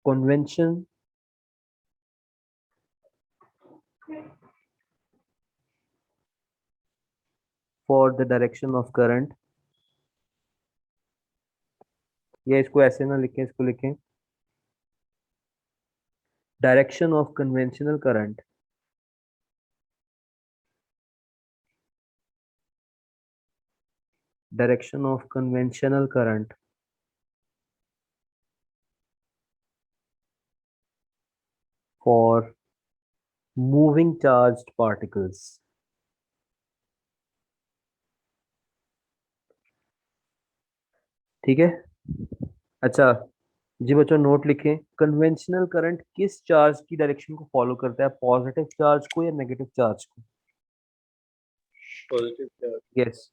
convention for the direction of current, या इसको ऐसे ना लिखें, इसको लिखें direction of conventional current, direction of conventional current for moving charged particles. ठीक है। अच्छा जी बच्चों, नोट लिखें, कन्वेंशनल करंट किस चार्ज की डायरेक्शन को फॉलो करता है, पॉजिटिव चार्ज को या नेगेटिव चार्ज को? Positive charge. यस,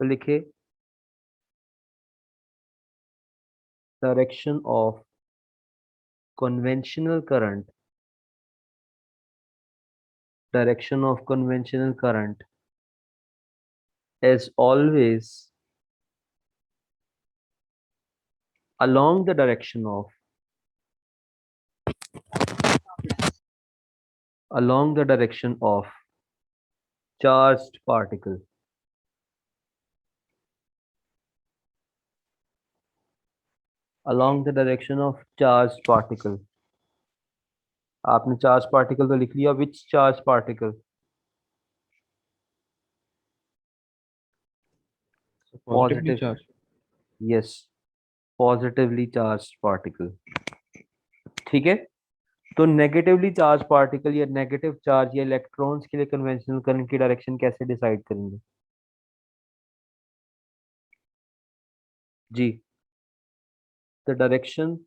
तो लिखे direction of conventional current, direction of conventional current is always along the direction of charged particle. Along the direction of charged particle. आपने charge particle तो लिख लिया, which charge particle? Positively positive, charge. Yes, positively charge particle. ठीक है, तो negatively charge particle या negative charge या electrons के लिए कन्वेंशनल करंट की डायरेक्शन कैसे डिसाइड करेंगे जी? The direction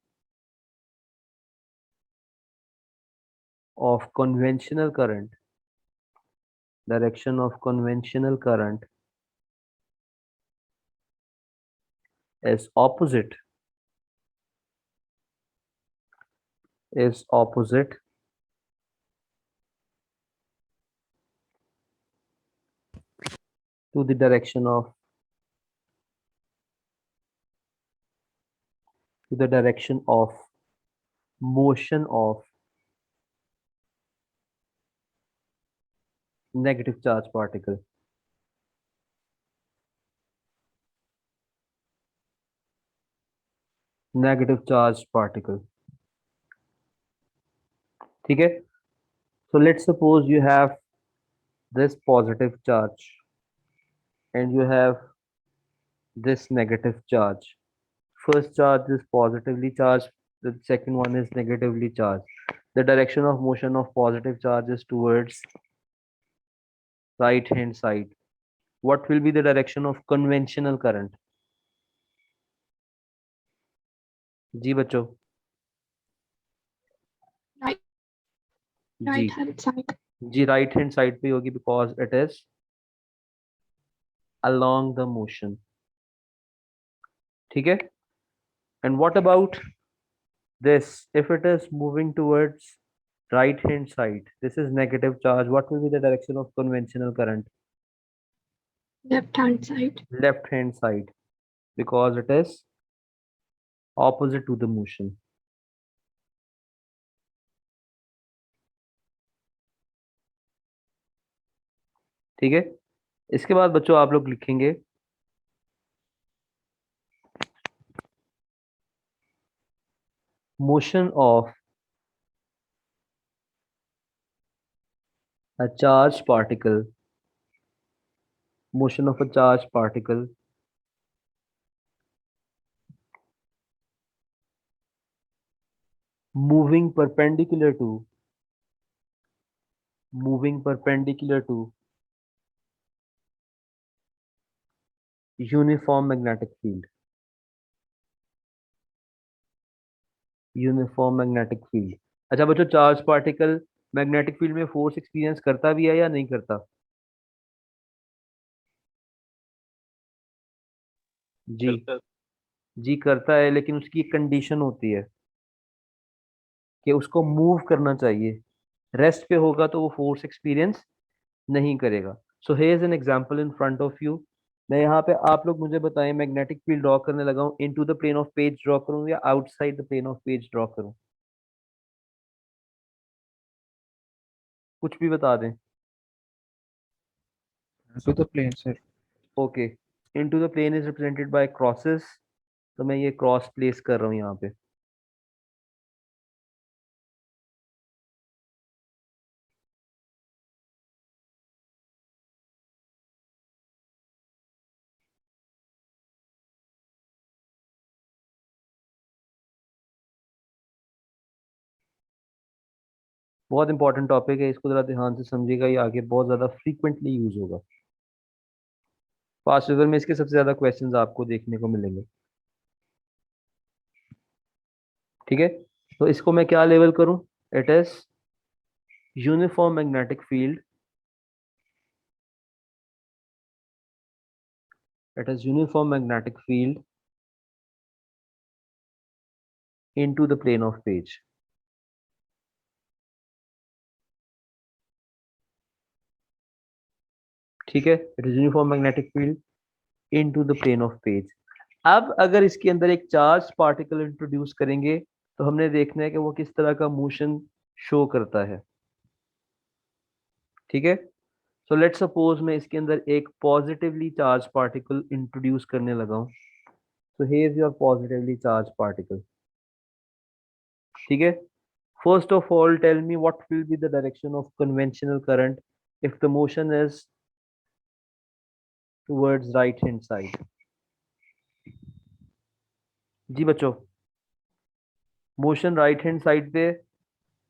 of conventional current, direction of conventional current is opposite to the direction of motion of negative charge particle. Negative charge particle. ठीक है, so let's suppose you have this positive charge and you have this negative charge. First charge is positively charged, the second one is negatively charged. The direction of motion of positive charge is towards right hand side. What will be the direction of conventional current? जी बच्चों, जी right hand side. जी right hand side पे होगी, because it is along the motion. ठीक है, and what about this? If it is moving towards right hand side, this is negative charge, what will be the direction of conventional current? Left hand side. Left hand side, because it is opposite to the motion. ठीक है, इसके बाद बच्चों आप लोग लिखेंगे motion of a charged particle, motion of a charged particle moving perpendicular to uniform magnetic field. Uniform magnetic field. अच्छा बच्चों, चार्ज पार्टिकल मैग्नेटिक फील्ड में फोर्स एक्सपीरियंस करता भी है या नहीं करता? जी जी करता है, लेकिन उसकी एक कंडीशन होती है कि उसको मूव करना चाहिए। रेस्ट पे होगा तो वो फोर्स एक्सपीरियंस नहीं करेगा। So here is an example in front of you. मैं यहाँ पे, आप लोग मुझे बताएं, मैग्नेटिक फील्ड ड्रॉ करने लगा हूँ, into the plane of page draw करूँ या outside the plane of page draw करूँ? कुछ भी बता दें। to the plane, sir. Okay, into the plane is represented by crosses, तो मैं ये क्रॉस प्लेस कर रहा हूँ यहाँ पे। बहुत इंपॉर्टेंट टॉपिक है, इसको जरा ध्यान से समझिएगा, ये आगे बहुत ज्यादा फ्रीक्वेंटली यूज होगा। फास्ट रिविजन में इसके सबसे ज्यादा क्वेश्चंस आपको देखने को मिलेंगे। ठीक है, तो इसको मैं क्या लेवल करूं? It is uniform magnetic field, it is uniform magnetic field into the plane of page। ठीक है, it is uniform magnetic field into the plane of page। अब अगर इसके अंदर एक चार्ज पार्टिकल इंट्रोड्यूस करेंगे तो हमने देखना है कि वो किस तरह का मोशन शो करता है। ठीक है, सो लेट्स सपोज मैं इसके अंदर एक पॉजिटिवली चार्ज पार्टिकल इंट्रोड्यूस करने लगा हूं। So here is your positively charge particle. ठीक है, first of all tell me what will be the direction of conventional current if the motion is towards right hand side। जी बच्चों, motion right hand side पे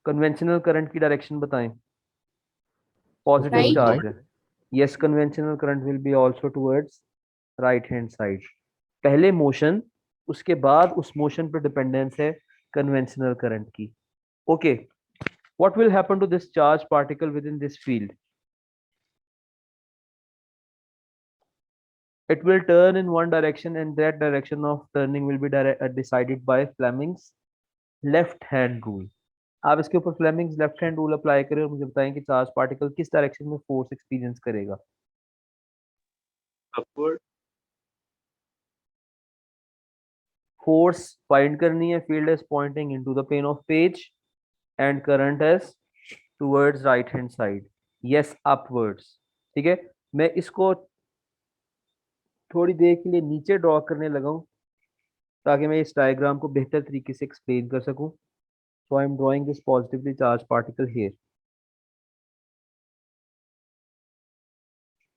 conventional current की direction बताएं। Positive Right. Charge है, yes conventional current will be also towards right hand side. पहले motion, उसके बाद उस मोशन पर डिपेंडेंस है कन्वेंशनल करंट की। Okay, what will happen to this charge particle within this field? It will turn in one direction and that direction of turning will be decided by Fleming's left hand rule। आप इसके ऊपर Fleming's left hand rule apply करें और मुझे बताएं कि charge particle किस direction में फोर्स एक्सपीरियंस करेगा। upward, फोर्स फाइंड करनी है, field is pointing into the plane of page and current is towards right hand side, yes upwards. ठीक है, मैं इसको थोड़ी देर के लिए नीचे ड्रॉ करने लगा हूं ताकि मैं इस डायग्राम को बेहतर तरीके से एक्सप्लेन कर सकूं। So I am drawing this positively charge particle here.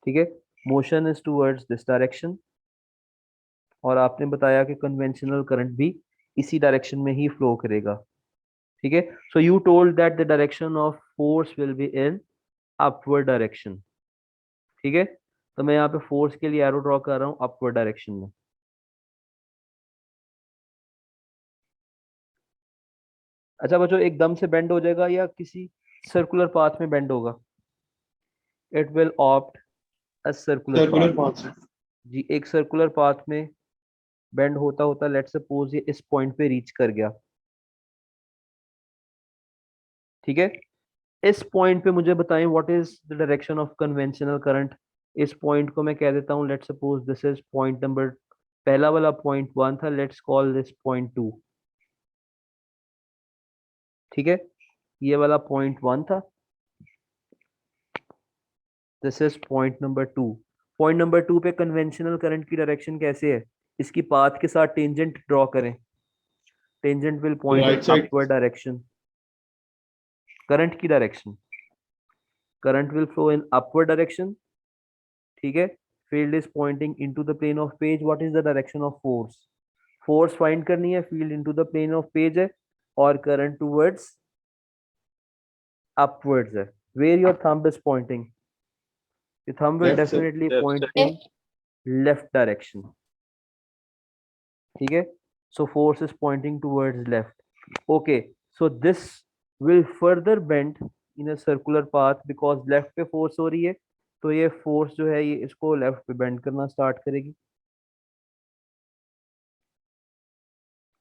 ठीक है, motion is towards this direction और आपने बताया कि कन्वेंशनल करंट भी इसी डायरेक्शन में ही फ्लो करेगा। ठीक है, so you told that the direction of force will be in upward direction. ठीक है, तो मैं यहाँ पे फोर्स के लिए एरो ड्रॉ कर रहा हूँ अपवर्ड डायरेक्शन में। अच्छा बच्चों, एकदम से बेंड हो जाएगा या किसी सर्कुलर पाथ में बेंड होगा? It will opt a circular circular path. path, sir. जी, एक सर्कुलर पाथ में बेंड होता होता लेट्स सपोज ये इस पॉइंट पे रीच कर गया। ठीक है, इस पॉइंट पे मुझे बताएं what is the direction of conventional current. इस पॉइंट को मैं कह देता हूं let's suppose this is point number, पहला वाला पॉइंट 1 था, लेट्स कॉल दिस पॉइंट 2। ठीक है, ये वाला पॉइंट 1 था, this is point number 2। Point number 2 पे कन्वेंशनल करंट की डायरेक्शन कैसे है? इसकी पाथ के साथ टेंजेंट ड्रॉ करें, tangent will point in Right side, upward direction. Current की direction, current will flow in upward direction. ठीक है, field is pointing into the plane of page, what is the direction of force? Force find करनी है, field into the plane of page है और current towards upwards है। Where your thumb is pointing? your thumb will left side, definitely left point side. in left direction। ठीक है, so force is pointing towards left। okay, so this will further bend in a circular path because left पे force हो रही है, तो ये force जो है ये इसको left पे bend करना start करेगी।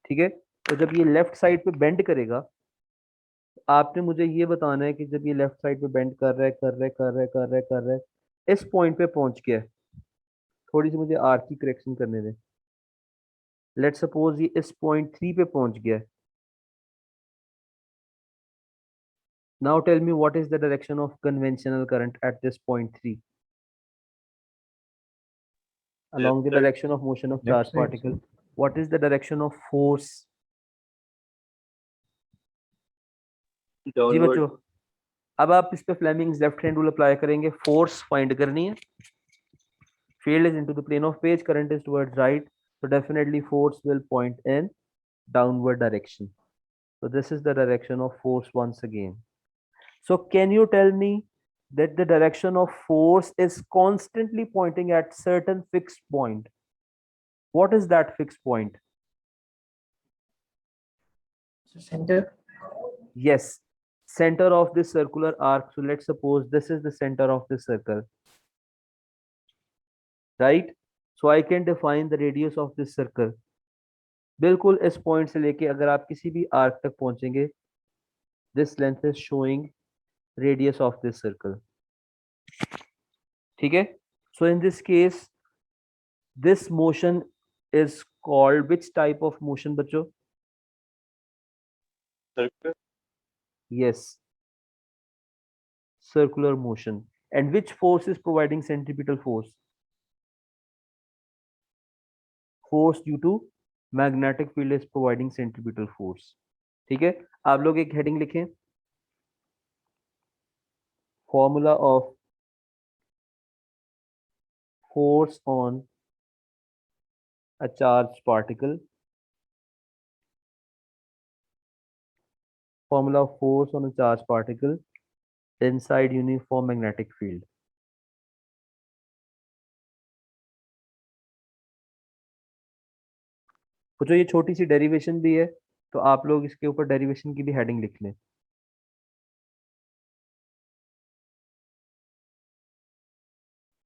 ठीक है, तो जब ये लेफ्ट साइड पे बेंड करेगा, आपने मुझे ये बताना है कि जब ये लेफ्ट साइड पे बेंड कर रहा है कर रहा है कर रहा है कर रहा है कर रहा है, इस पॉइंट पे पहुंच गया है। थोड़ी सी मुझे आर की करेक्शन करने दें। लेट सपोज ये इस पॉइंट 3 पे पहुंच गया है। Now tell me what is the direction of conventional current at this point 3? Along the Left side. direction of motion of Left charged side, particle. What is the direction of force? Ji Downward. बच्चों, अब आप इस पे Fleming's left hand rule apply करेंगे, force find करनी है. Field is into the plane of page, current is towards right, so definitely force will point in downward direction. So this is the direction of force once again. So can you tell me that the direction of force is constantly pointing at certain fixed point? What is that fixed point? Center. Yes, center of this circular arc. So let's suppose this is the center of this circle, right? So I can define the radius of this circle. बिल्कुल इस point से लेके अगर आप किसी भी arc तक पहुंचेंगे, this length is showing radius of this circle. ठीक है? So in this case, this motion is called which type of motion बच्चों? Circle. Yes, circular motion. And which force is providing centripetal force? Force due to magnetic field is providing centripetal force. ठीक है? आप लोग एक heading लिखें, formula of force on a charged particle. Formula of force on a charged particle inside uniform magnetic field. तो जो ये छोटी सी डेरिवेशन भी है, तो आप लोग इसके ऊपर डेरिवेशन की भी हेडिंग लिख लें.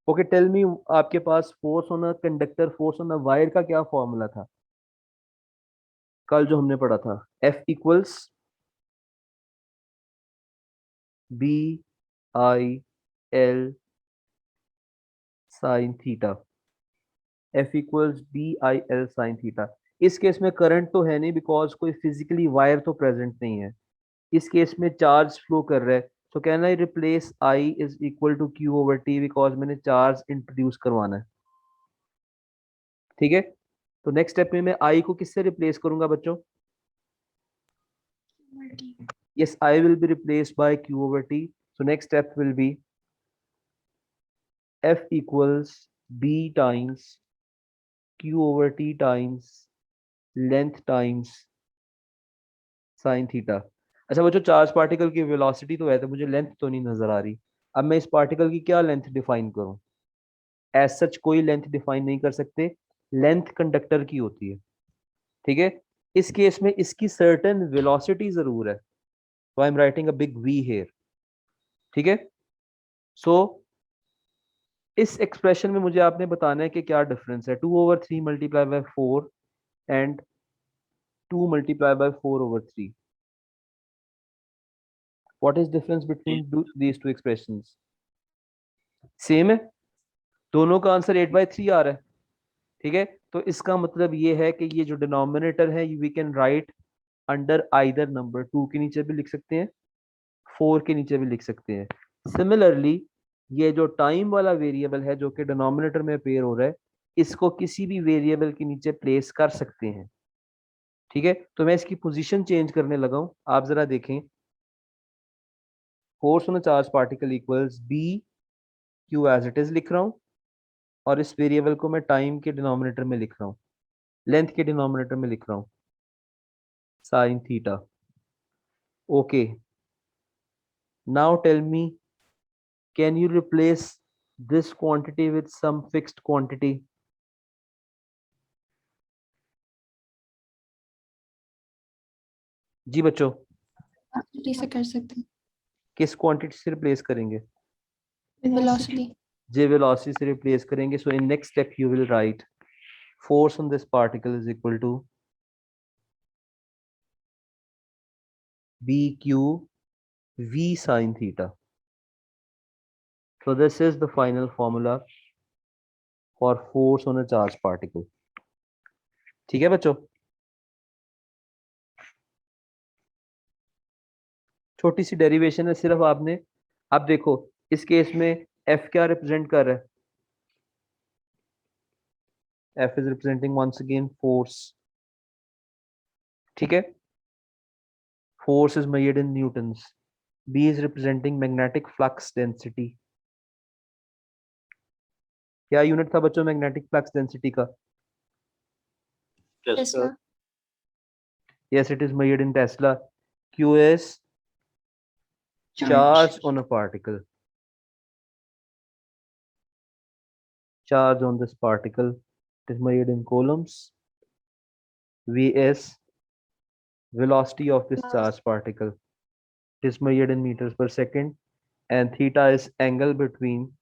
ओके, टेल मी, आपके पास force on a conductor, force on a wire का क्या फॉर्मूला था कल जो हमने पढ़ा था? F equals B I L sine theta. F equals B I L sine theta. इस केस में करंट तो है नहीं, बिकॉज कोई फिजिकली वायर तो प्रेजेंट नहीं है. इस केस में चार्ज फ्लो कर रहा है, so can I replace I is equal to Q over T, because मैंने चार्ज इंट्रोड्यूस करवाना है. ठीक है, तो नेक्स्ट स्टेप में मैं आई को किससे रिप्लेस करूंगा बच्चों? Yes, I will be replaced by q over t. So next step will be F equals b times q over t times length times sin theta. अच्छा बच्चों, चार्ज पार्टिकल की velocity तो है, तो मुझे लेंथ तो नहीं नजर आ रही. अब मैं इस पार्टिकल की क्या लेंथ डिफाइन करूं? एज सच कोई लेंथ डिफाइन नहीं कर सकते, लेंथ कंडक्टर की होती है. ठीक है, इस केस में इसकी सर्टेन वेलोसिटी जरूर है, तो I am writing a big V here. ठीक है, सो इस एक्सप्रेशन में मुझे आपने बताना है कि क्या डिफरेंस है. 2/3 multiply by 4 and 2 multiply by 4/3. What is difference between these two expressions? Same है, दोनों का आंसर 8/3 आ रहा है. ठीक है, तो इसका मतलब ये है कि ये जो डिनोमिनेटर है we can write under either number. 2 के नीचे भी लिख सकते हैं, 4 के नीचे भी लिख सकते हैं. सिमिलरली ये जो टाइम वाला वेरिएबल है जो कि डिनोमिनेटर में अपेयर हो रहा है, इसको किसी भी वेरिएबल के नीचे प्लेस कर सकते हैं. ठीक है, तो मैं इसकी पोजीशन चेंज करने लगा हूं, आप जरा देखें. Force on a charge particle equals B Q as it is लिख रहा हूं, और इस वेरिएबल को मैं टाइम के डिनोमिनेटर में लिख रहा हूं, लेंथ के डिनोमिनेटर में लिख रहा हूं, sine theta. Okay, now tell me, can you replace this quantity with some fixed quantity? जी बच्चों, वेलोसिटी से कर सकते हैं. किस क्वांटिटी से रिप्लेस करेंगे? वेलोसिटी. जे वेलोसिटी से रिप्लेस करेंगे. So in next step you will write force on this particle is equal to bq v sin theta. So this is the final formula for force on a charged particle. ठीक है बच्चों, छोटी सी derivation है, सिर्फ आपने, अब देखो इस केस में एफ क्या रिप्रेजेंट कर रहा है? F is representing once again force, ठीक है, force is measured in newtons. B is representing magnetic flux density. क्या यूनिट था बच्चों मैग्नेटिक फ्लक्स डेंसिटी का? Tesla Yes, it is measured in Tesla. Q is charge on a particle. Charge on this particle. It is measured in coulombs. V is velocity of this charged particle. It is measured in meters per second. And theta is angle between,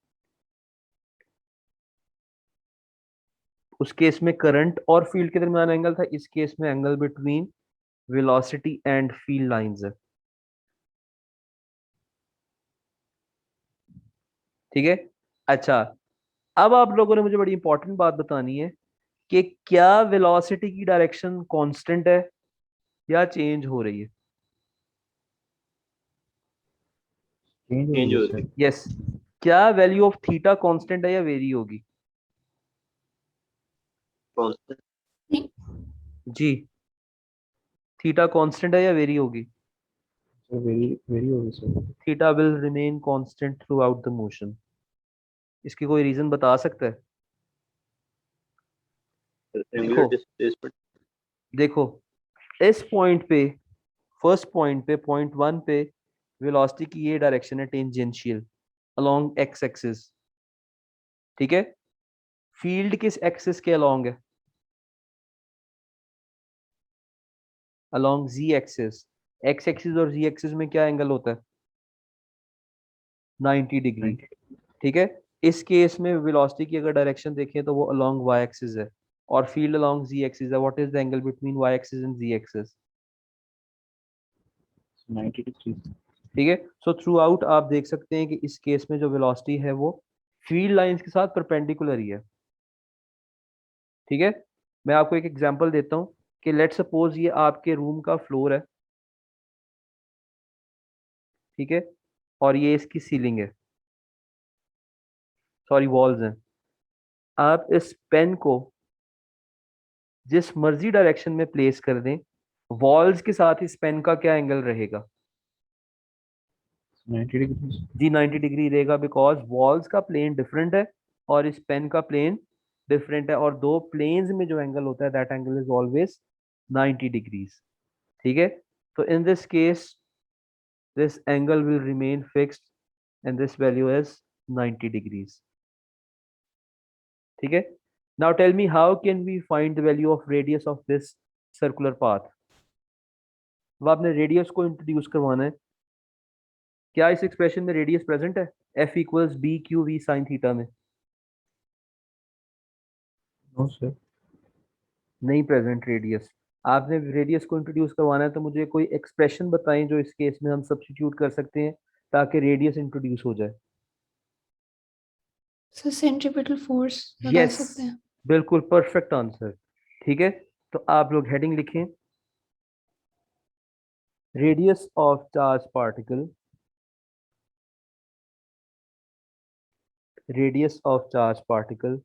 उस case में current और field के दरमियान angle था, इस case में angle between velocity and field lines है, ठीक है। अच्छा, अब आप लोगों ने मुझे बड़ी इंपॉर्टेंट बात बतानी है कि क्या वेलोसिटी की डायरेक्शन कांस्टेंट है या चेंज हो रही है? चेंज हो रही है। यस, क्या वैल्यू ऑफ थीटा कांस्टेंट है या वेरी होगी? नहीं जी, थीटा कांस्टेंट है या वेरी होगी? सर वेरी वेरी होगी sir. Theta will remain constant through out the motion. इसकी कोई रीजन बता सकता है? देखो देखो, इस पॉइंट पे, फर्स्ट पॉइंट पे, पॉइंट वन पे वेलोसिटी की ये डायरेक्शन है टेंजेंशियल अलोंग एक्स एक्सिस, ठीक है। फील्ड किस एक्सिस के अलोंग है? Along Z axis. X axis और जी एक्सिस में क्या एंगल होता है? 90 डिग्री, ठीक है। इस केस में वेलोसिटी की अगर डायरेक्शन देखें तो वो अलोंग वाई एक्सिस है और फील्ड अलोंग जी एक्सिस है। What is the angle between Y axis and Z axis? 90 degree. ठीक है। सो थ्रू आउट आप देख सकते हैं कि इस केस में जो वेलोसिटी है वो फील्ड लाइंस के साथ परपेंडिकुलर ही है, ठीक है। मैं आपको एक एग्जांपल देता हूँ कि लेट सपोज ये आपके रूम का फ्लोर है, ठीक है, और ये इसकी सीलिंग है, सॉरी वॉल्स हैं। आप इस पेन को जिस मर्जी डायरेक्शन में प्लेस कर दें, वॉल्स के साथ इस पेन का क्या एंगल रहेगा? 90 डिग्री। जी 90 डिग्री रहेगा, बिकॉज वॉल्स का प्लेन डिफरेंट है और इस पेन का प्लेन डिफरेंट है, और दो प्लेन्स में जो एंगल होता है that angle is always 90 degrees, ठीक है। तो in this case this angle will remain fixed and this value is 90 degrees, ठीक है। now tell me how can we find the value of radius of this circular path? अब आपने radius को introduce करवाना है। क्या इस एक्सप्रेशन में रेडियस प्रेजेंट है? F equals B Q V sine theta में? No sir. नहीं प्रेजेंट रेडियस। आपने रेडियस को इंट्रोड्यूस करवाना है तो मुझे कोई एक्सप्रेशन बताएं जो इस केस में हम सब्स्टिट्यूट कर सकते हैं ताकि रेडियस इंट्रोड्यूस हो जाए। सर सेंट्रीपिटल फोर्स लगा यस, सकते हैं। बिल्कुल परफेक्ट आंसर, ठीक है। तो आप लोग हेडिंग लिखें, radius of charge particle, radius of charge particle,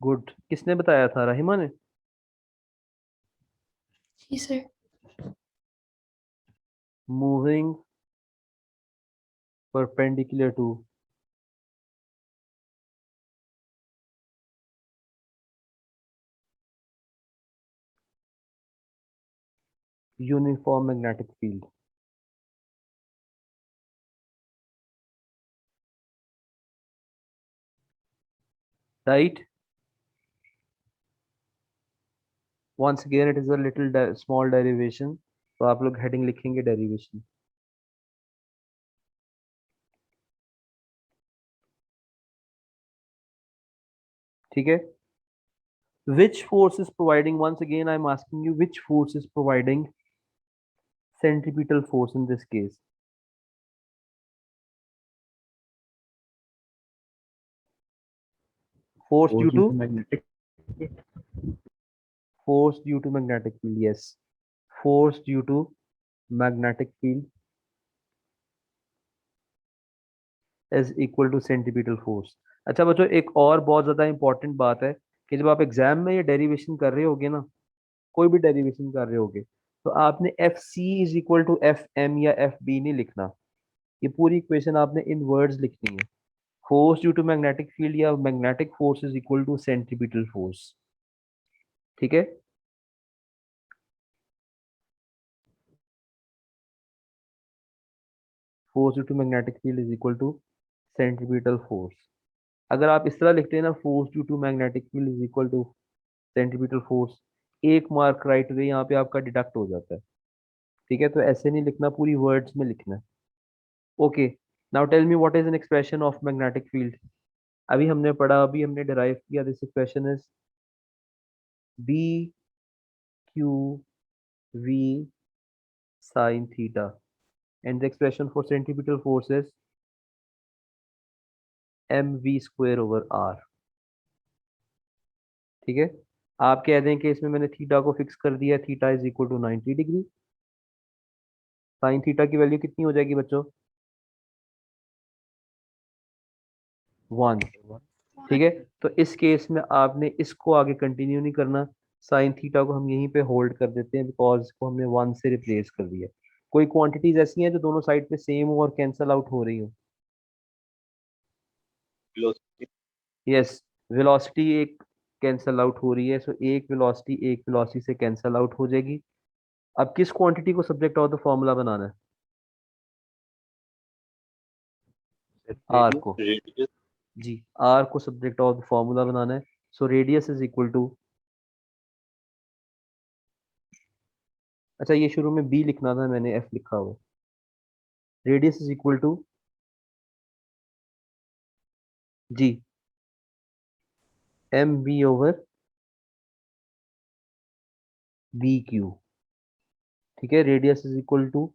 good. किसने बताया था? रहीमा ने। जी sir. Moving perpendicular to uniform magnetic field, right? Once again it is a little small derivation, तो आप लोग हेडिंग लिखेंगे डेरिवेशन, ठीक है। which force is providing, once again I'm asking you, which force is providing centripetal force in this case? Force due force to due to magnetic. force due to magnetic field, yes, force due to magnetic field is equal to centripetal force. अच्छा बच्चों, एक और बहुत ज्यादा important बात है कि जब आप एग्जाम में ये डेरिवेशन कर रहे होगे ना, कोई भी डेरिवेशन कर रहे होगे, तो आपने F C is equal to F M या एफ बी नहीं लिखना। ये पूरी इक्वेशन आपने इन वर्ड्स लिखनी है। Force due to magnetic field या magnetic force is equal to centripetal force. ठीक है, force due to magnetic field is equal to centripetal force. अगर आप इस तरह लिखते हैं ना, force due to magnetic field is equal to centripetal force, एक मार्क राइट वे यहाँ पे आपका डिडक्ट हो जाता है। ठीक है, तो ऐसे नहीं लिखना, पूरी वर्ड्स में लिखना है। Okay, now tell me what is an expression of magnetic field. अभी हमने पढ़ा, अभी हमने डिराइव किया, this expression is B Q V sine theta and the expression for centripetal force is M V square over R. ठीक है, आप कह दें कि इसमें मैंने थीटा को फिक्स कर दिया, theta is equal to 90 degree. Sine theta की वैल्यू कितनी हो जाएगी बच्चों? 1। ठीक है, तो इस केस में आपने इसको आगे कंटिन्यू नहीं करना, साइन थीटा को हम यहीं पे होल्ड कर देते हैं बिकॉज इसको हमने 1 से रिप्लेस कर दिया। कोई क्वांटिटीज ऐसी हैं जो दोनों साइड पे सेम हो और कैंसल आउट हो रही हो? यस, वेलोसिटी एक कैंसल आउट हो रही है, सो एक वेलोसिटी से कैंसल आउट हो जाएगी। अब किस क्वांटिटी को सब्जेक्ट ऑफ द फॉर्मूला बनाना है? आर को। जी, आर को सब्जेक्ट ऑफ द फॉर्मूला बनाना है। So radius is equal to, अच्छा ये शुरू में बी लिखना था, मैंने एफ लिखा हुआ। रेडियस इज इक्वल टू जी M V over B Q. ठीक है, radius is equal to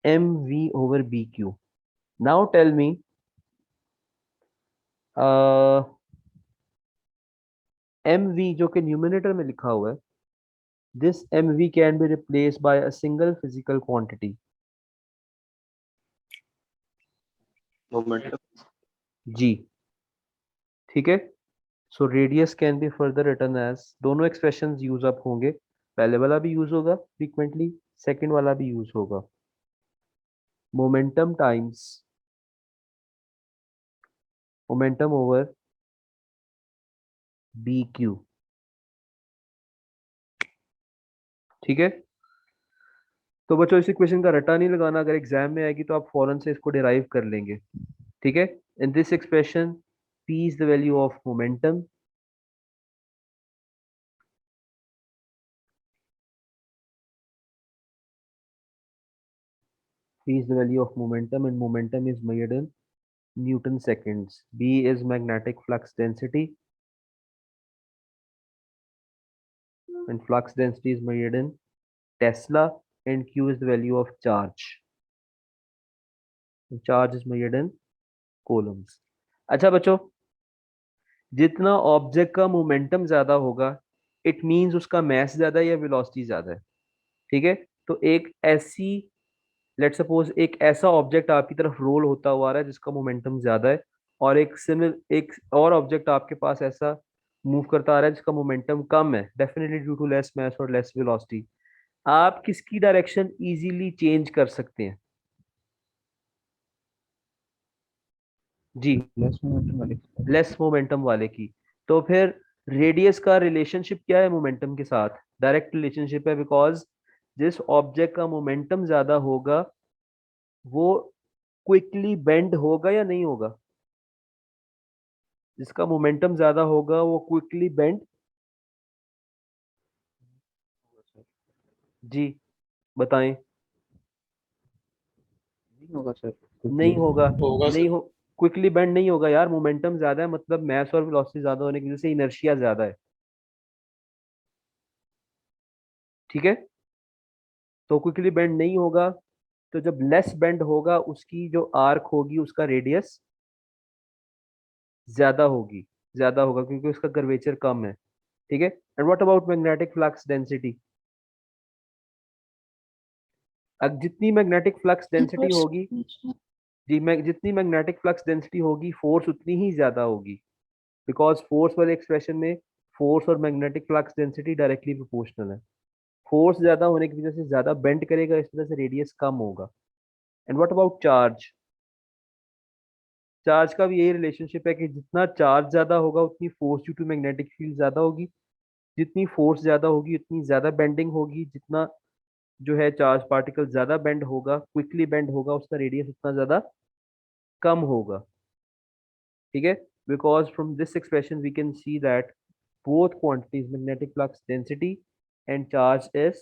M V over B Q. Now tell me, M V जो कि न्यूमिनेटर में लिखा हुआ है, this M V can be replace by a single physical quantity. Momentum. जी, ठीक है, so radius can be further written as, दोनों एक्सप्रेशंस यूज अप होंगे, पहले वाला भी यूज होगा फ्रीक्वेंटली, सेकंड वाला भी यूज होगा। Momentum times momentum over B Q. ठीक है, तो बच्चों इस इक्वेशन का रटा नहीं लगाना, अगर एग्जाम में आएगी तो आप फौरन से इसको डिराइव कर लेंगे। ठीक है, in this expression p is the value of momentum, p is the value of momentum and momentum is measured in Newton seconds. B is magnetic flux density and flux density is measured in Tesla, and Q is the value of charge and charge is measured in coulombs. अच्छा बच्चों, जितना object का momentum ज्यादा होगा it means उसका मास ज्यादा है या वेलोसिटी ज्यादा है। ठीक है, तो एक ऐसी, लेट सपोज एक ऐसा ऑब्जेक्ट आपकी तरफ रोल होता हुआ आ रहा है जिसका मोमेंटम ज्यादा है, और एक और ऑब्जेक्ट आपके पास ऐसा मूव करता आ रहा है जिसका मोमेंटम कम है, definitely due to less mass और लेस वेलोसिटी। आप किसकी डायरेक्शन इजीली चेंज कर सकते हैं? जी, लेस मोमेंटम वाले। लेस मोमेंटम वाले की। तो फिर रेडियस का रिलेशनशिप क्या है मोमेंटम के साथ? डायरेक्ट रिलेशनशिप है, बिकॉज जिस ऑब्जेक्ट का मोमेंटम ज्यादा होगा वो क्विकली बेंड होगा या नहीं होगा? जिसका मोमेंटम ज्यादा होगा वो क्विकली बेंड, जी बताएं। नहीं होगा सर, नहीं होगा, होगा नहीं सर। हो, क्विकली बेंड नहीं होगा यार, मोमेंटम ज्यादा है मतलब मास और वेलोसिटी ज्यादा होने की वजह से इनर्शिया ज्यादा है। ठीक है, तो क्विकली बेंड नहीं होगा, तो जब लेस बेंड होगा उसकी जो आर्क होगी उसका रेडियस ज्यादा होगी, ज्यादा होगा क्योंकि उसका कर्वेचर कम है। ठीक है। And what about magnetic flux density? अब जितनी मैग्नेटिक फ्लक्स डेंसिटी Inverse होगी, proportional. जी जितनी मैग्नेटिक फ्लक्स डेंसिटी होगी फोर्स उतनी ही ज्यादा होगी, बिकॉज फोर्स वाले एक्सप्रेशन में फोर्स और magnetic flux density directly proportional है। फोर्स ज्यादा होने की वजह से ज्यादा बेंड करेगा, इस वजह से रेडियस कम होगा। And what about charge? Charge का भी यही रिलेशनशिप है कि जितना चार्ज ज्यादा होगा उतनी force due to magnetic field ज्यादा होगी, जितनी फोर्स ज्यादा होगी उतनी ज्यादा बेंडिंग होगी, जितना जो है चार्ज पार्टिकल ज्यादा बेंड होगा, क्विकली बेंड होगा, उसका रेडियस उतना ज्यादा कम होगा। ठीक है, because from this expression we can see that both quantities magnetic flux density and charge is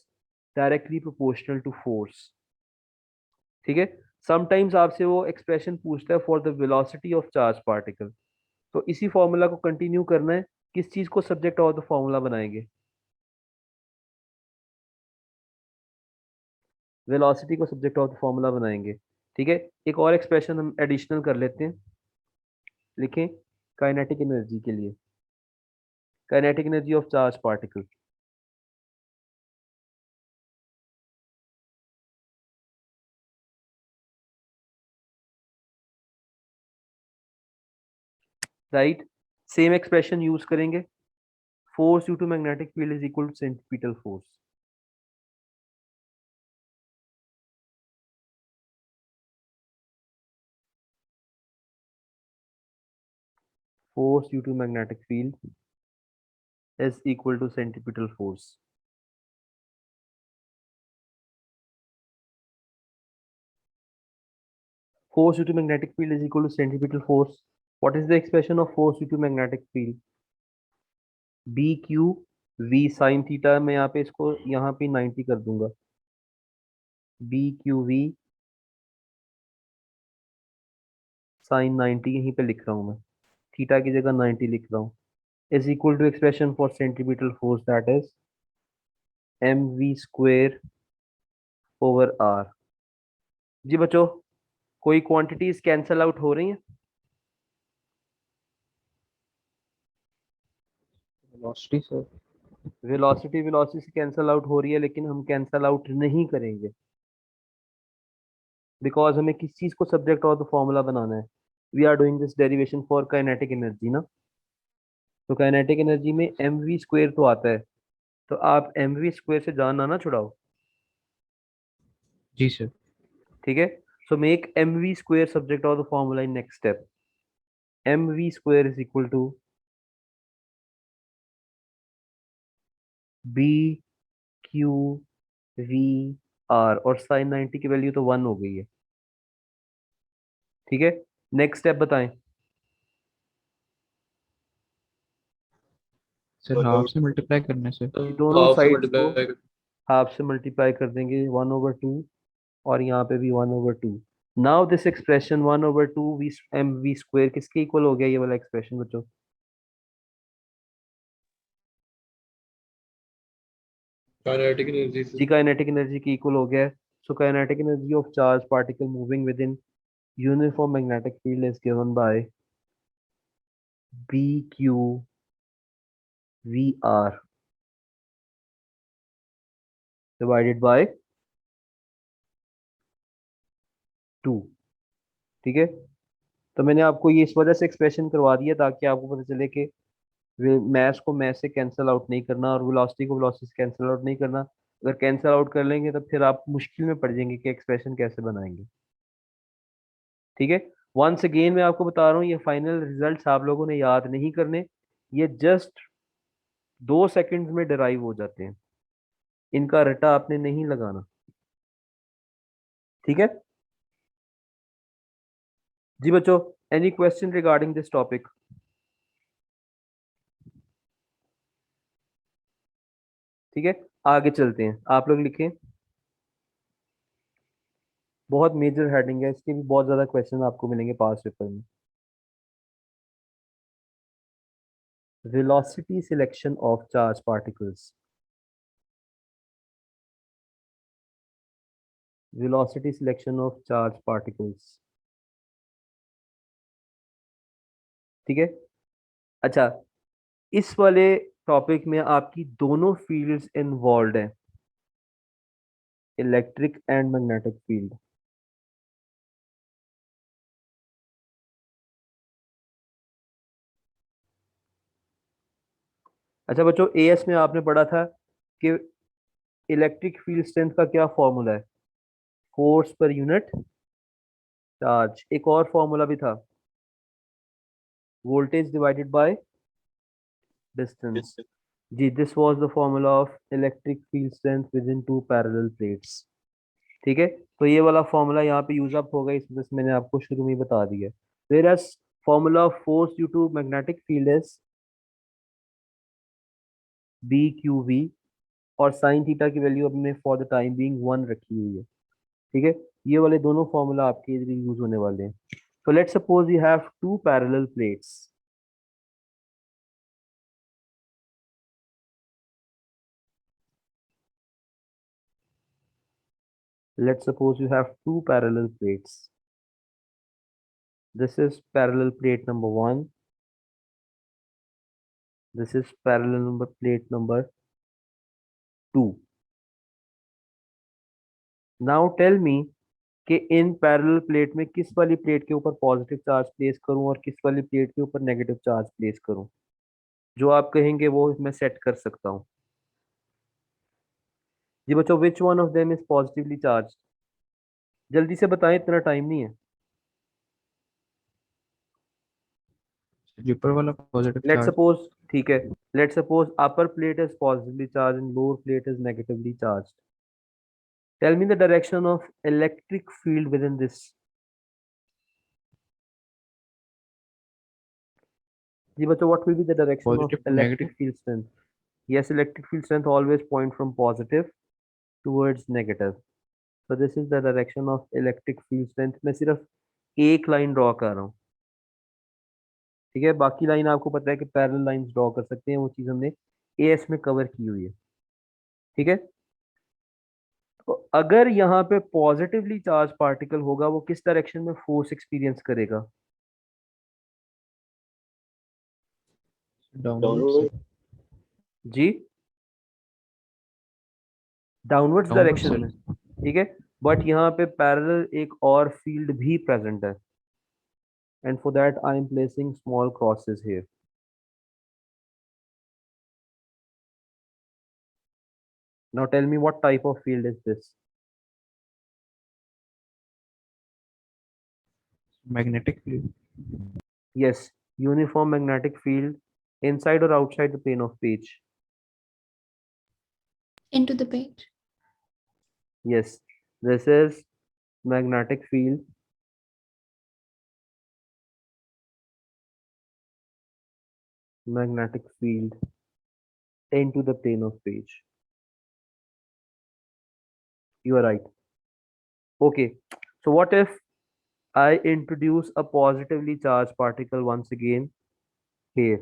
directly proportional to force। ठीक है। समटाइम्स आपसे वो एक्सप्रेशन पूछता है for the velocity of charge particle, तो इसी फॉर्मूला को कंटिन्यू करना है। किस चीज को सब्जेक्ट ऑफ द फॉर्मूला बनाएंगे? वेलोसिटी को सब्जेक्ट ऑफ द फॉर्मूला बनाएंगे। ठीक है, एक और एक्सप्रेशन हम एडिशनल कर लेते हैं। लिखें काइनेटिक एनर्जी के लिए, kinetic energy of charge particle. Right, same expression use करेंगे। Force due to magnetic field is equal to centripetal force. Force due to magnetic field is equal to centripetal force। Force due to magnetic field is equal to centripetal force। What is the expression of force due to magnetic field? B Q V sin theta, मैं यहाँ पे इसको यहाँ पे 90 कर दूंगा। B Q V sin 90 यहीं पे लिख रहा हूँ मैं, थीटा की जगह 90 लिख रहा हूँ। is equal to expression for centripetal force, that is mv square over r। जी बच्चों, कोई क्वांटिटीज कैंसल आउट हो रही हैं? Velocity sir. वेलोसिटी वेलोसिटी से कैंसल आउट हो रही है, लेकिन हम कैंसल आउट नहीं करेंगे, बिकॉज हमें किस चीज को सब्जेक्ट और द फॉर्मूला बनाना है। We are doing this derivation for kinetic energy ना, तो काइनेटिक एनर्जी में एम वी स्क्वेयर तो आता है, तो आप एम वी स्क्वेयर से जान ना छुड़ाओ। जी सर। ठीक है, so make M V square subject of the formula in next step. M V square is equal to B Q V R, और साइन 90 की वैल्यू तो 1 हो गई है। ठीक है, नेक्स्ट स्टेप बताएं। सर हाफ से मल्टीप्लाई करने से। ये दोनों साइड्स को हाफ से मल्टीप्लाई कर देंगे, 1/2, और यहाँ पे भी 1/2। Now this expression 1/2 V M V square किसके इक्वल हो गया ये वाला एक्सप्रेशन बच्चों? काइनेटिक एनर्जी से। जी काइनेटिक एनर्जी की इक्वल हो गया है। So kinetic energy of charge particle moving within uniform magnetic field is given by B Q V R divided by 2। ठीक है, तो मैंने आपको ये इस वजह से एक्सप्रेशन करवा दिया ताकि आपको पता चले कि मैथ्स को मैथ से कैंसिल आउट नहीं करना और वेलोसिटी को वेलोसिटी से कैंसिल आउट नहीं करना। अगर कैंसिल आउट कर लेंगे तो फिर आप मुश्किल में पड़ जाएंगे कि एक्सप्रेशन कैसे बनाएंगे। ठीक है, वंस अगेन मैं आपको बता रहा हूँ, ये फाइनल रिजल्ट्स आप लोगों ने याद नहीं करने, ये जस्ट 2 सेकंड्स में डिराइव हो जाते हैं, इनका रटा आपने नहीं लगाना। ठीक है जी बच्चों, any question regarding this topic? ठीक है, आगे चलते हैं, आप लोग लिखें। बहुत मेजर हेडिंग है, इसके भी बहुत ज्यादा क्वेश्चन आपको मिलेंगे पास पेपर में। velocity selection of charge particles, velocity selection of charge particles। ठीक है, अच्छा, इस वाले टॉपिक में आपकी दोनों फील्ड्स इन्वॉल्व हैं, इलेक्ट्रिक एंड मैग्नेटिक फील्ड। अच्छा बच्चों, एएस में आपने पढ़ा था कि इलेक्ट्रिक फील्ड स्ट्रेंथ का क्या फॉर्मूला है, फोर्स पर यूनिट चार्ज। एक और फॉर्मूला भी था, वोल्टेज डिवाइडेड बाय डिस्टेंस। जी, this was the formula of electric field strength within two parallel plates. ठीक है, तो ये वाला फॉर्मूला यहाँ पे यूज अप होगा, इस वजह से मैंने आपको शुरू में ही बता दिया। whereas formula of force due to magnetic field is B Q V, और साइन थीटा की वैल्यू अपने फॉर द टाइम बीइंग 1 रखी हुई है। ठीक है, ये वाले दोनों फॉर्मूला आपके इधर यूज होने वाले हैं। so let's suppose you have two parallel plates. Let's suppose you have two parallel plates. This is parallel plate number 1. This is parallel number plate number 2. Now tell me कि in parallel plate में किस वाली plate के ऊपर positive charge place करूं और किस वाली प्लेट के ऊपर नेगेटिव चार्ज प्लेस करूं। जो आप कहेंगे वो मैं सेट कर सकता हूं। जी बच्चों, which one of them is positively charge? जल्दी से बताएं, इतना टाइम नहीं है। जो ऊपर वाला पॉजिटिव लेट्स चार्ज। सपोज, ठीक है, let's suppose upper plate is positively charge and lower plate is negatively charge. Tell me the direction of electric field within this. जी बच्चों, what will be the direction of positive to electric negative. field strength? Yes, electric field strength always point from positive towards negative. So this is the direction of electric field strength. मैं सिर्फ एक line draw कर रहा हूँ। ठीक है, बाकी line आपको पता है कि पैरेलल लाइंस ड्रॉ कर सकते हैं, वो चीज हमने एएस में कवर की हुई है। ठीक है, तो अगर यहाँ पे पॉजिटिवली चार्ज पार्टिकल होगा, वो किस डायरेक्शन में फोर्स एक्सपीरियंस करेगा? Downward sir. जी, डाउनवर्ड्स डाउनवर्ड डायरेक्शन सर। में। ठीक है, बट यहाँ पे पैरेलल एक और फील्ड भी प्रेजेंट है, and for that I am placing small crosses here. Now tell me what type of field is this? Magnetic field. Yes, uniform magnetic field inside or outside the plane of page. Into the page. Yes, this is magnetic field into the plane of page. You are right. Okay, so what if I introduce a positively charged particle once again here?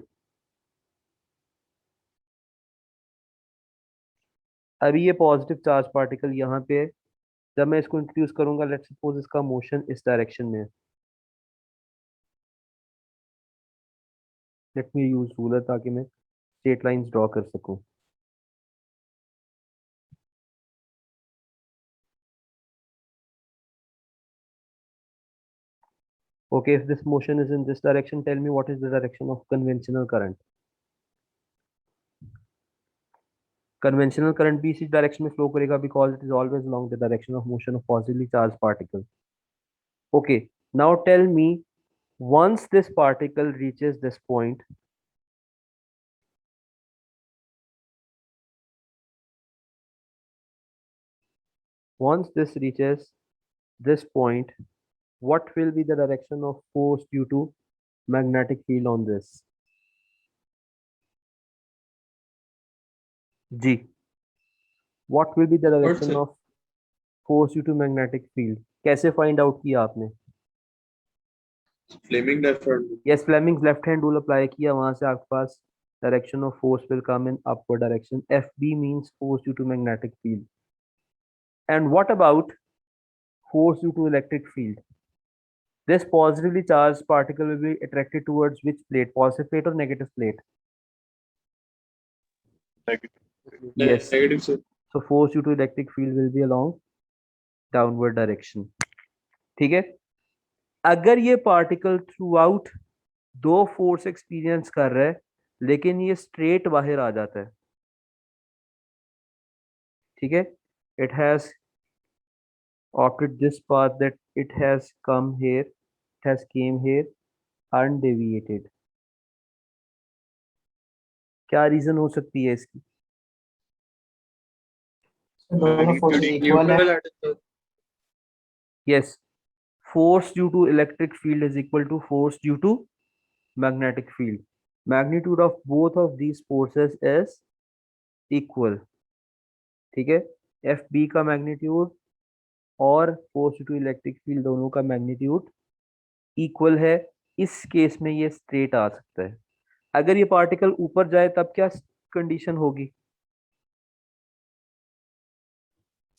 अभी ये positive charge particle यहाँ पे है। जब मैं इसको introduce करूंगा, let's suppose इसका मोशन इस डायरेक्शन में है। लेट मी यूज रूलर ताकि मैं स्ट्रेट लाइंस ड्रॉ कर सकूं। Okay, if this motion is in this direction, tell me what is the direction of conventional current? Conventional current भी इसी डायरेक्शन में फ्लो करेगा because it is always along the direction of motion of positively charged particle. Okay, now tell me, once this particle reaches this point, what will be the direction of force due to magnetic field on this? G. What will be the What direction sir? of force due to magnetic field? कैसे find out किया आपने? Fleming different. Yes, Fleming's left hand rule apply किया, वहां से आपके पास direction of force will come in upward direction. FB means force due to magnetic field. And what about force due to electric field? This positively charged particle will be attracted towards which plate? Positive plate or negative plate? Yes. Negative, sir. So force due to electric field will be along downward direction. ठीक है, अगर ये particle through out दो force experience कर रहा है लेकिन ये स्ट्रेट बाहर आ जाता है, ठीक है, it has opted this path that it has come here, it has came here undeviated. क्या रीजन हो सकती है इसकी? दोनों फोर्सेस इक्वल है। Neutral at the Yes, force due to electric field is equal to force due to magnetic field. Magnitude of both of these forces is equal. ठीक है, F B का मैग्नीट्यूड और force due to electric field दोनों का magnitude equal है। इस case में ये स्ट्रेट आ सकता है। अगर ये पार्टिकल ऊपर जाए तब क्या कंडीशन होगी?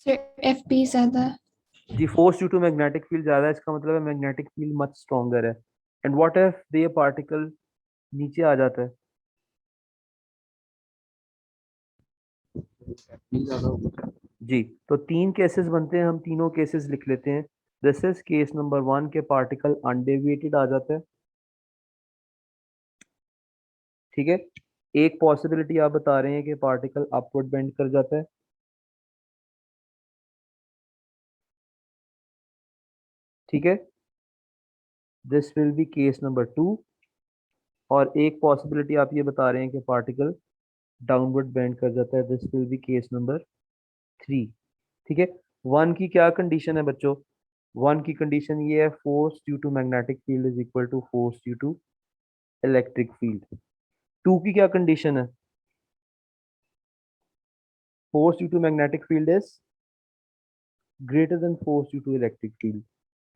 सर एफ पी ज्यादा है। जी, force due to magnetic field ज्यादा है, इसका मतलब है मैग्नेटिक फील्ड मच स्ट्रॉन्गर है। एंड व्हाट इफ ये पार्टिकल नीचे आ जाता है? जी, तो तीन केसेस बनते हैं, हम तीनों केसेस लिख लेते हैं। दिस इज केस नंबर 1 के पार्टिकल अनडेविएटेड आ जाता है, ठीक है। एक पॉसिबिलिटी आप बता रहे हैं कि पार्टिकल अपवर्ड बेंड कर जाता है, ठीक है, this will be case number 2। और एक पॉसिबिलिटी आप ये बता रहे हैं कि पार्टिकल डाउनवर्ड बेंड कर जाता है, this will be case number 3, ठीक है। 1 की क्या कंडीशन है बच्चों? 1 की कंडीशन ये है, force due to magnetic field is equal to force due to electric field. 2 की क्या कंडीशन है? Force due to magnetic field is greater than force due to electric field,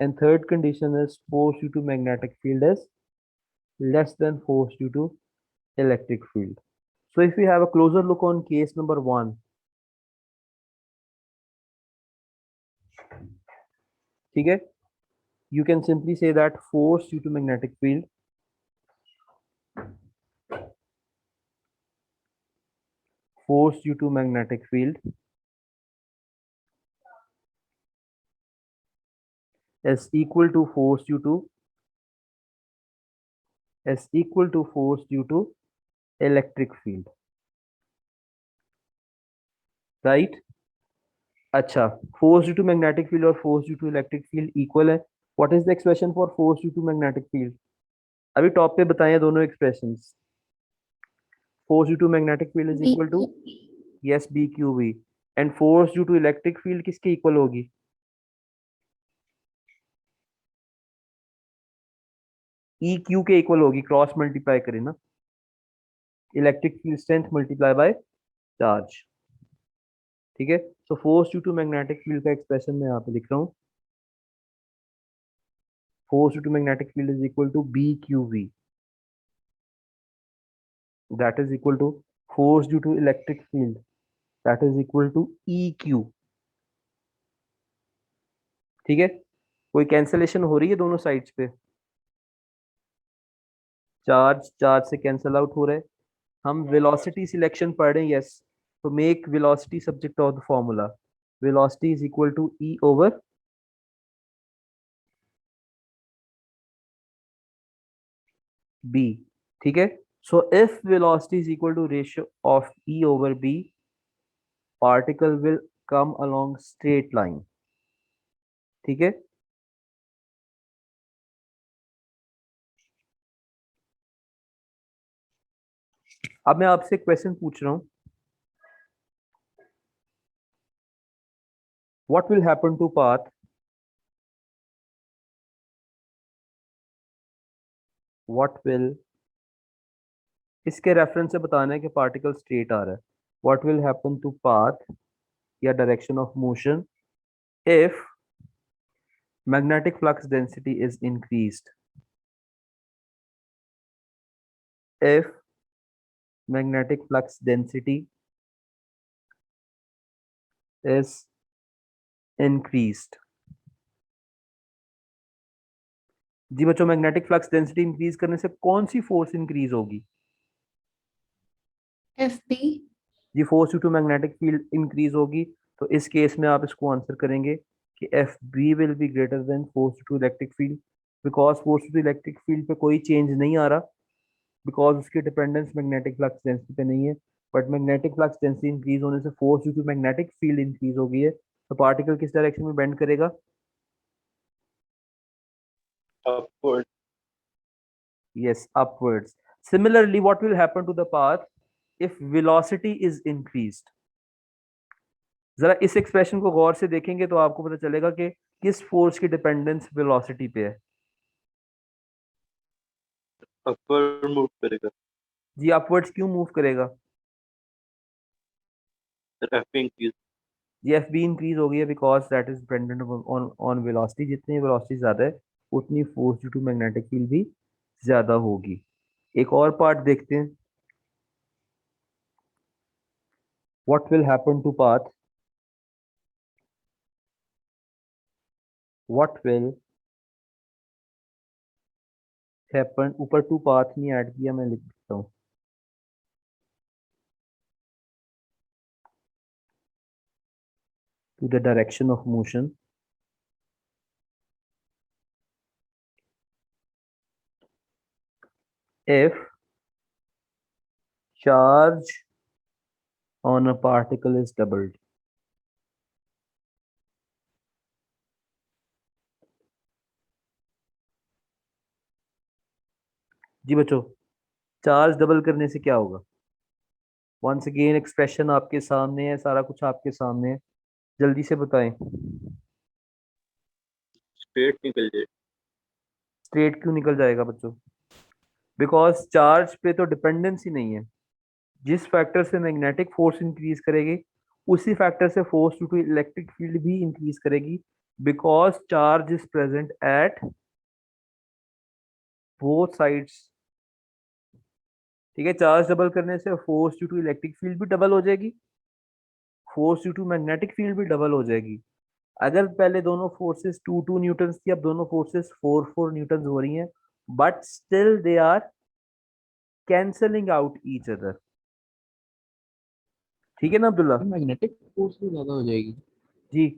and third condition is force due to magnetic field is less than force due to electric field. So if we have a closer look on case number 1, ठीक है, you can simply say that force due to magnetic field is equal to force due to electric field, right? अच्छा, force due to magnetic field और force due to electric field equal है। What is the expression for force due to magnetic field? अभी top पे बताएं दोनों expressions. Force due to magnetic field is equal to, yes, B Q V, and force due to electric field किसके equal होगी? E Q के equal होगी, cross multiply करें ना, electric field strength multiply by charge, ठीक है। So force due to magnetic field का expression मैं यहाँ पे लिख रहा हूँ, force due to magnetic field is equal to BQV, that is equal to force due to electric field, that is equal to EQ, ठीक है। कोई कैंसलेशन हो रही है दोनों साइड्स पे? चार्ज चार्ज से कैंसल आउट हो रहे हैं। हम वेलोसिटी सिलेक्शन पढ़ रहे हैं, यस, तो make velocity subject of the formula. Velocity is equal to E over B, ठीक है। So if velocity is equal to ratio of E over B, particle will come along straight line, ठीक है। अब मैं आपसे question पूछ रहा हूं, what will happen to path इसके रेफरेंस से बताना है कि पार्टिकल स्ट्रेट आ रहा है। what will happen to path या direction of motion if magnetic flux density is increased, if magnetic flux density is increased। जी बच्चों, मैग्नेटिक फ्लक्स डेंसिटी इंक्रीज करने से कौन सी फोर्स इंक्रीज होगी? F B. जी force due to magnetic field increase होगी, तो इस केस में आप इसको आंसर करेंगे कि F B will be greater than force due to electric field, because force due to electric field पे कोई चेंज नहीं आ रहा, बिकॉज उसकी डिपेंडेंस मैग्नेटिक फ्लक्स डेंसिटी पे नहीं है, but magnetic flux density increase होने से force due to magnetic field increase हो गई है, तो पार्टिकल किस डायरेक्शन में बेंड करेगा? Upward. Yes, upwards. Similarly, what will happen to the path if velocity is increased? जरा इस एक्सप्रेशन को गौर से देखेंगे तो आपको पता चलेगा कि किस फोर्स की डिपेंडेंस वेलोसिटी पे है। Upward move करेगा। जी अपवर्ड्स क्यों मूव करेगा? F increase. जी एफ बी इंक्रीज हो गई है, because that is dependent on on velocity, जितनी वेलोसिटी ज्यादा है उतनी force due to magnetic field भी ज्यादा होगी। एक और पार्ट देखते हैं, what will happen to path, what will happen, ऊपर टू पाथ नहीं ऐड किया, मैं लिख देता हूँ, to the direction of motion if charge on a particle is doubled. जी बच्चों, चार्ज डबल करने से क्या होगा? वंस अगेन एक्सप्रेशन आपके सामने है, सारा कुछ आपके सामने है, जल्दी से बताएं। Straight निकल जाए। स्ट्रेट क्यों निकल जाएगा बच्चों? बिकॉज चार्ज पे तो डिपेंडेंसी नहीं है, जिस फैक्टर से मैग्नेटिक फोर्स इंक्रीज करेगी उसी फैक्टर से force due to electric field भी इंक्रीज करेगी, because charge is present at both sides. ठीक है, चार्ज डबल करने से force due to electric field भी डबल हो जाएगी, force due to magnetic field भी डबल हो जाएगी। अगर पहले दोनों फोर्सेस 2 न्यूटन थी, अब दोनों फोर्सेस 4 न्यूटन हो रही हैं, but still they are cancelling out each other. ठीक है ना अब्दुल्ला? मैग्नेटिक फोर्स भी ज्यादा हो जाएगी। जी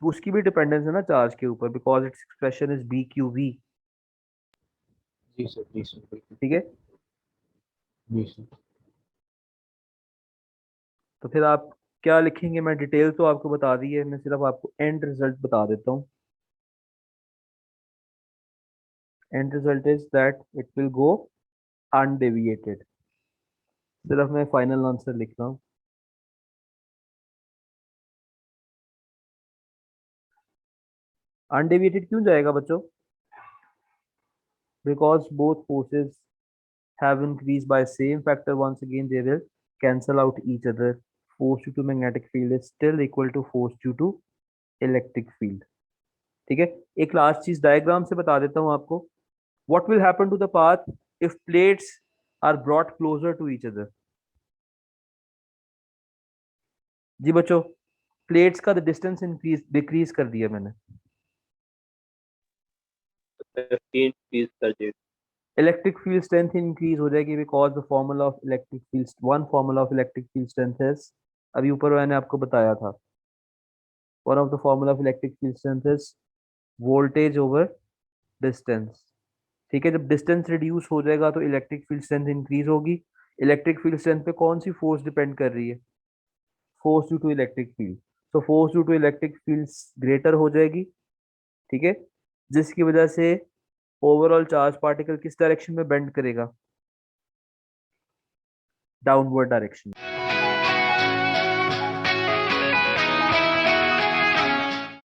उसकी भी डिपेंडेंस है ना चार्ज के ऊपर, because its expression is B Q V. जी सर, जी सर, बिल्कुल। ठीक है, जी सर। तो फिर आप क्या लिखेंगे? मैं डिटेल तो आपको बता दी है, मैं सिर्फ आपको एंड रिजल्ट बता देता हूँ। And result is that it will go undeviated. सिर्फ मैं फाइनल आंसर लिख रहा हूँ। अनडेविएटेड क्यों जाएगा बच्चों? Because both forces have increased by same factor, once again they will cancel out each other. Force due to magnetic field is still equal to force due to electric field. ठीक है, एक last चीज diagram से बता देता हूं आपको। what will happen to the path if plates are brought closer to each other? जी बच्चों, प्लेट्स का डिस्टेंस इंक्रीज डिक्रीज कर दिया मैंने, F increase कर जाएगा। इलेक्ट्रिक फील्ड स्ट्रेंथ इंक्रीज हो जाएगी, because the formula of electric field, one formula of electric field strength is, अभी ऊपर मैंने आपको बताया था, one of the formula of electric field strength is voltage over distance. ठीक है, जब डिस्टेंस रिड्यूस हो जाएगा तो इलेक्ट्रिक फील्ड स्ट्रेंथ इंक्रीज होगी। इलेक्ट्रिक फील्ड स्ट्रेंथ पे कौन सी फोर्स डिपेंड कर रही है? Force due to electric field. तो force due to electric field greater हो जाएगी, ठीक है, जिसकी वजह से ओवरऑल चार्ज पार्टिकल किस डायरेक्शन में बेंड करेगा? Downward direction.